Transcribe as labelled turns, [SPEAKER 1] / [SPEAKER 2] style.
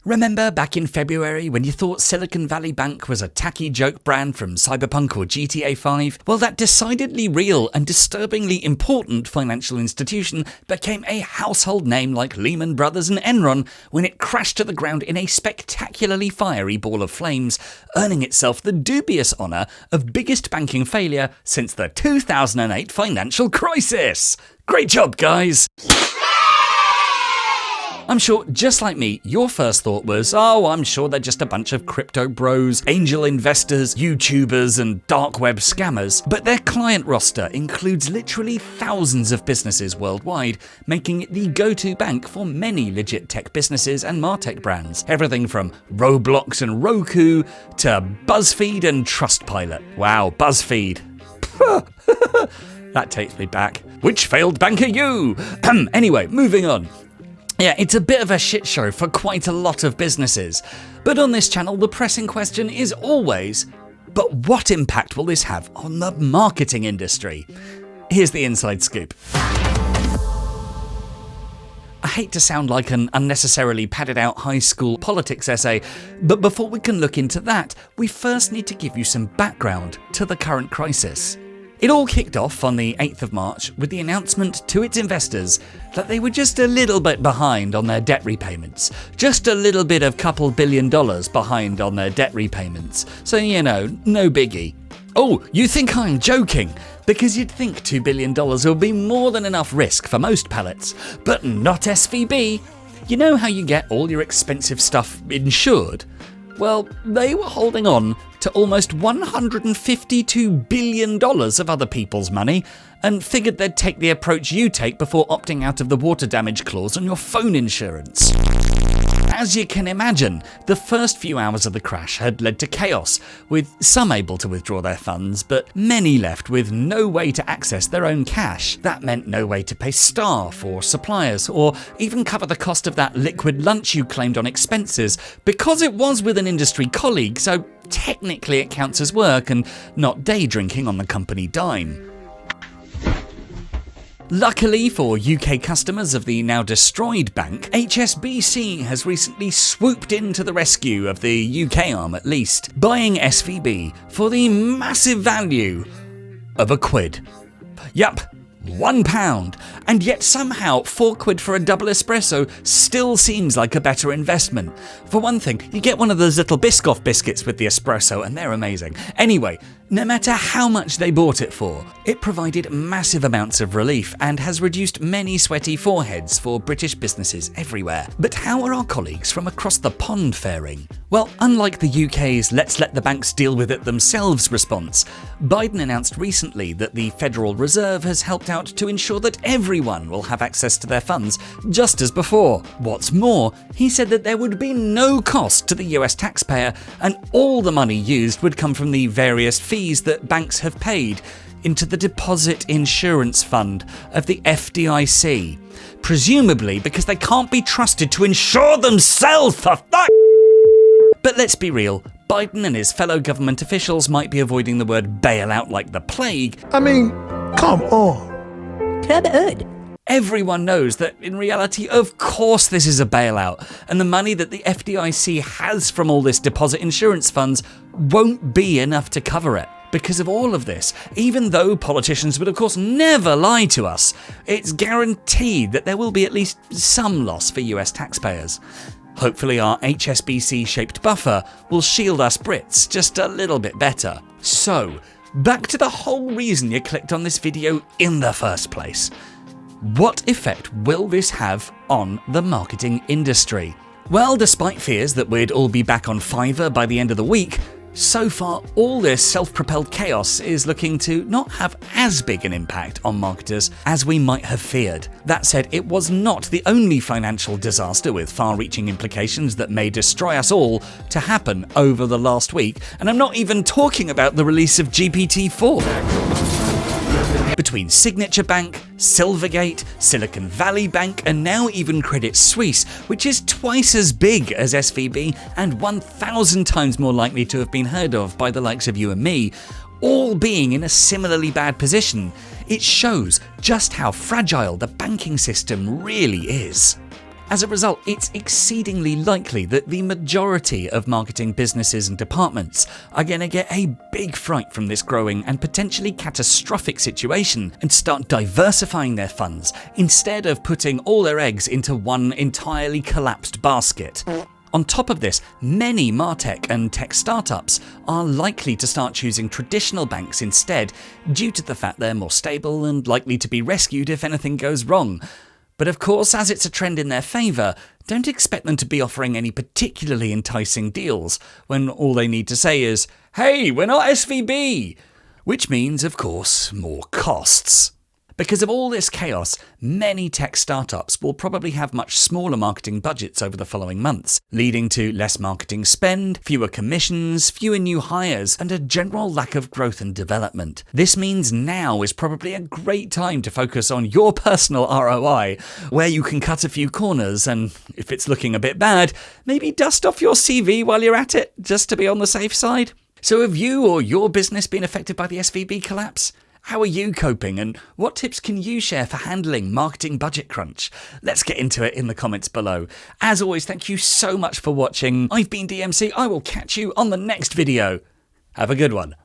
[SPEAKER 1] Remember back in February when you thought Silicon Valley Bank was a tacky joke brand from Cyberpunk or GTA 5? Well, that decidedly real and disturbingly important financial institution became a household name like Lehman Brothers and Enron when it crashed to the ground in a spectacularly fiery ball of flames, earning itself the dubious honour of biggest banking failure since the 2008 financial crisis. Great job, guys! I'm sure, just like me, your first thought was, I'm sure they're just a bunch of crypto bros, angel investors, YouTubers, and dark web scammers. But their client roster includes literally thousands of businesses worldwide, making it the go-to bank for many legit tech businesses and martech brands. Everything from Roblox and Roku to Buzzfeed and Trustpilot. Wow, Buzzfeed. That takes me back. Which failed bank are you? Anyway, moving on. Yeah, it's a bit of a shit show for quite a lot of businesses. But on this channel, the pressing question is always, but what impact will this have on the marketing industry? Here's the inside scoop. I hate to sound like an unnecessarily padded out high school politics essay, but before we can look into that, we first need to give you some background to the current crisis. It all kicked off on the 8th of March with the announcement to its investors that they were just a little bit behind on their debt repayments. Just a little bit of couple $2 billion behind on their debt repayments. So, no biggie. Oh, you think I'm joking? Because you'd think $2 billion would be more than enough risk for most pallets, but not SVB. You know how you get all your expensive stuff insured? Well, they were holding on to almost $152 billion of other people's money and figured they'd take the approach you take before opting out of the water damage clause on your phone insurance. As you can imagine, the first few hours of the crash had led to chaos, with some able to withdraw their funds, but many left with no way to access their own cash. That meant no way to pay staff or suppliers, or even cover the cost of that liquid lunch you claimed on expenses, because it was with an industry colleague, so technically it counts as work and not day drinking on the company dime. Luckily for UK customers of the now destroyed bank, HSBC has recently swooped in to the rescue of the UK arm at least, buying SVB for the massive value of £1. Yup, £1. And yet somehow £4 for a double espresso still seems like a better investment. For one thing, you get one of those little Biscoff biscuits with the espresso and they're amazing. Anyway, no matter how much they bought it for, it provided massive amounts of relief and has reduced many sweaty foreheads for British businesses everywhere. But how are our colleagues from across the pond faring? Well, unlike the UK's let's let the banks deal with it themselves response, Biden announced recently that the Federal Reserve has helped out to ensure that everyone will have access to their funds, just as before. What's more, he said that there would be no cost to the US taxpayer and all the money used would come from the various fees that banks have paid into the Deposit Insurance Fund of the FDIC, presumably because they can't be trusted to insure themselves for fuck. But let's be real, Biden and his fellow government officials might be avoiding the word bailout like the plague.
[SPEAKER 2] I mean, come on.
[SPEAKER 1] Everyone knows that in reality, of course this is a bailout, and the money that the FDIC has from all this deposit insurance funds won't be enough to cover it. Because of all of this, even though politicians would of course never lie to us, it's guaranteed that there will be at least some loss for US taxpayers. Hopefully our HSBC-shaped buffer will shield us Brits just a little bit better. So, back to the whole reason you clicked on this video in the first place. What effect will this have on the marketing industry? Well, despite fears that we'd all be back on Fiverr by the end of the week, so far all this self-propelled chaos is looking to not have as big an impact on marketers as we might have feared. That said, it was not the only financial disaster with far-reaching implications that may destroy us all to happen over the last week, and I'm not even talking about the release of GPT-4. Between Signature Bank, Silvergate, Silicon Valley Bank, and now even Credit Suisse, which is twice as big as SVB and 1,000 times more likely to have been heard of by the likes of you and me, all being in a similarly bad position, it shows just how fragile the banking system really is. As a result, it's exceedingly likely that the majority of marketing businesses and departments are going to get a big fright from this growing and potentially catastrophic situation and start diversifying their funds instead of putting all their eggs into one entirely collapsed basket. On top of this, many martech and tech startups are likely to start choosing traditional banks instead due to the fact they're more stable and likely to be rescued if anything goes wrong. But of course, as it's a trend in their favour, don't expect them to be offering any particularly enticing deals when all they need to say is, "Hey, we're not SVB!" Which means, of course, more costs. Because of all this chaos, many tech startups will probably have much smaller marketing budgets over the following months, leading to less marketing spend, fewer commissions, fewer new hires, and a general lack of growth and development. This means now is probably a great time to focus on your personal ROI, where you can cut a few corners and, if it's looking a bit bad, maybe dust off your CV while you're at it, just to be on the safe side. So have you or your business been affected by the SVB collapse? How are you coping, and what tips can you share for handling marketing budget crunch? Let's get into it in the comments below. As always, thank you so much for watching. I've been DMC. I will catch you on the next video. Have a good one.